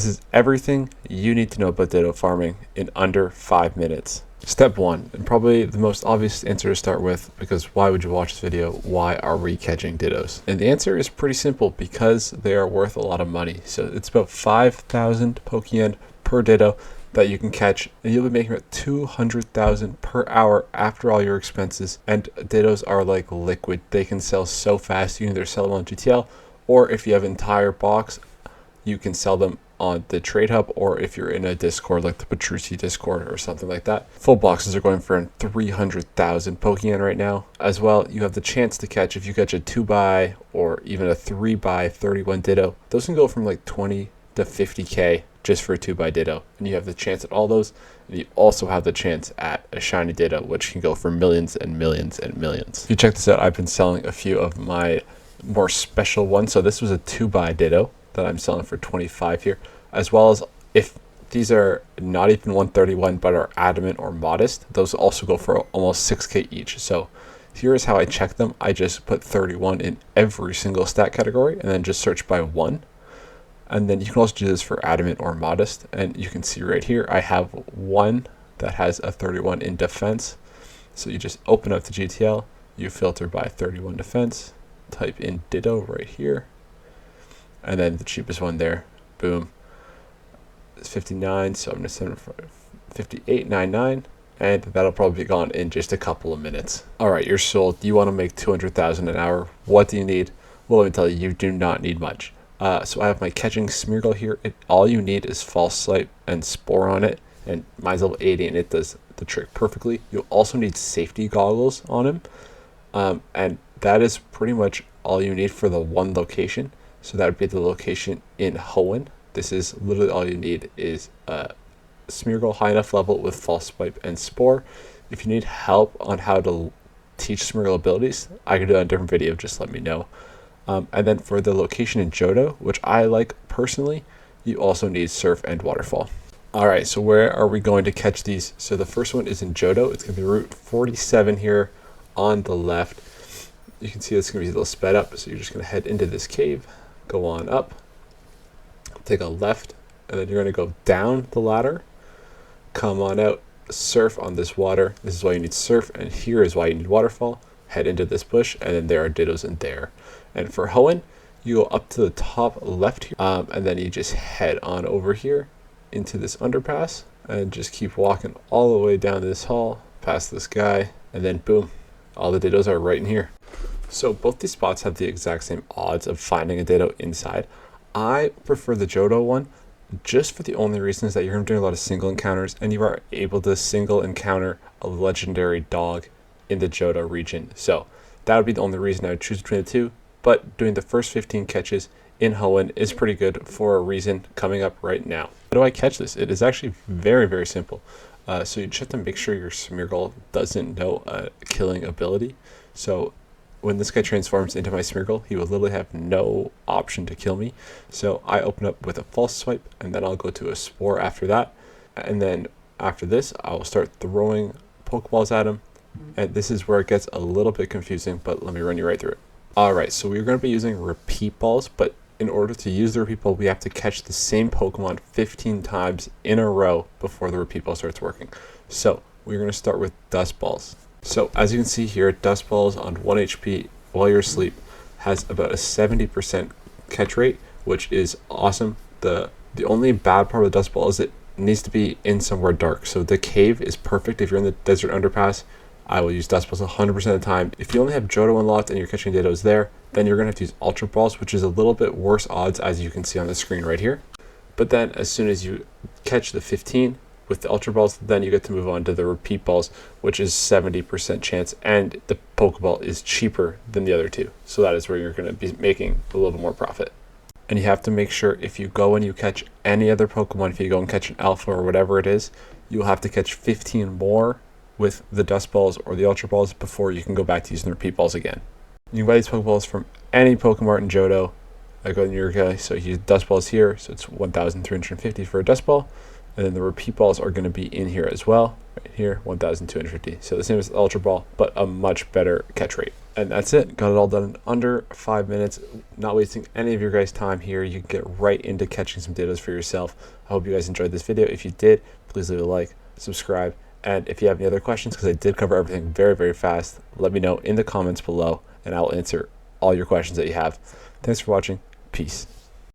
is everything you need to know about Ditto farming in under 5 minutes. Step 1, and probably the most obvious answer to start with, because why would you watch this video? Why are we catching Dittos? And the answer is pretty simple, because they are worth a lot of money. So it's about 5,000 PokeYen per Ditto that you can catch, and you'll be making about 200,000 per hour after all your expenses. And Dittos are like liquid. They can sell so fast. You can either sell them on GTL, or if you have an entire box, you can sell them on the trade hub, or if you're in a Discord like the Petrucci Discord or something like that. Full boxes are going for 300,000 PokeYen right now. As well, you have the chance to catch, if you catch a 2x or even a 3x 31 Ditto, those can go from like 20 to 50k just for a 2x Ditto, and you have the chance at all those. And you also have the chance at a shiny Ditto, which can go for millions and millions and millions. If you check this out, I've been selling a few of my more special ones. So this was a 2x Ditto that I'm selling for 25 here, as well as if these are not even 131 but are adamant or modest, those also go for almost 6k each. So here's how I check them. I just put 31 in every single stat category and then just search by 1. And then you can also do this for adamant or modest, and you can see right here I have one that has a 31 in defense. So you just open up the GTL, you filter by 31 defense, type in Ditto right here, and then the cheapest one there, boom, it's 59. So I'm going to send it for 58.99, and that'll probably be gone in just a couple of minutes. All right, you're sold. You want to make 200,000 an hour. What do you need? Well, let me tell you, you do not need much. So I have my catching Smeargle here. All you need is false swipe and spore on it, and mine's level 80 and it does the trick perfectly. You'll also need safety goggles on him, and that is pretty much all you need for the one location. So that would be the location in Hoenn. This is literally all you need is Smeargle high enough level with false swipe and spore. If you need help on how to teach Smeargle abilities, I could do that in a different video, just let me know. And then for the location in Johto, which I like personally, you also need Surf and Waterfall. All right, so where are we going to catch these? So the first one is in Johto. It's going to be Route 47 here on the left. You can see it's going to be a little sped up, so you're just going to head into this cave, go on up, take a left, and then you're going to go down the ladder, come on out, surf on this water. This is why you need Surf, and here is why you need Waterfall. Head into this bush, and then there are Dittos in there. And for Hoenn, you go up to the top left here, and then you just head on over here into this underpass, and just keep walking all the way down this hall, past this guy, and then boom, all the Dittos are right in here. So both these spots have the exact same odds of finding a Ditto inside. I prefer the Johto one, just for the only reason is that you're doing a lot of single encounters, and you are able to single encounter a legendary dog in the Johto region. So that would be the only reason I would choose between the two. But doing the first 15 catches in Hoenn is pretty good for a reason coming up right now. How do I catch this? It is actually very, very simple. So you just have to make sure your Smeargle doesn't know a killing ability. So when this guy transforms into my Smeargle, he will literally have no option to kill me. So I open up with a false swipe, and then I'll go to a spore after that. And then after this, I will start throwing Pokeballs at him. And this is where it gets a little bit confusing, but let me run you right through it. Alright, so we're going to be using repeat balls, but in order to use the repeat ball, we have to catch the same Pokemon 15 times in a row before the repeat ball starts working. So we're going to start with Dust Balls. So as you can see here, Dust Balls on 1 HP while you're asleep has about a 70% catch rate, which is awesome. The only bad part of the Dust Ball is it needs to be in somewhere dark. So the cave is perfect. If you're in the desert underpass, I will use Dust Balls 100% of the time. If you only have Johto unlocked and you're catching Dittos there, then you're going to have to use Ultra Balls, which is a little bit worse odds, as you can see on the screen right here. But then as soon as you catch the 15 with the Ultra Balls, then you get to move on to the repeat balls, which is 70% chance, and the Pokeball is cheaper than the other two. So that is where you're going to be making a little bit more profit. And you have to make sure if you go and you catch any other Pokemon, if you go and catch an Alpha or whatever it is, you'll have to catch 15 more with the Dust Balls or the Ultra Balls before you can go back to using the repeat balls again. You can buy these Pokeballs from any Pokemart in Johto. I go in your guy, so your dust ball is here, so it's 1,350 for a dust ball, and then the repeat balls are going to be in here as well, right here, 1,250. So the same as the ultra ball, but a much better catch rate. And that's it. Got it all done in under 5 minutes. Not wasting any of your guys' time here. You can get right into catching some Dittos for yourself. I hope you guys enjoyed this video. If you did, please leave a like, subscribe, and if you have any other questions, because I did cover everything very, very fast, let me know in the comments below, and I'll answer all your questions that you have. Thanks for watching. Peace.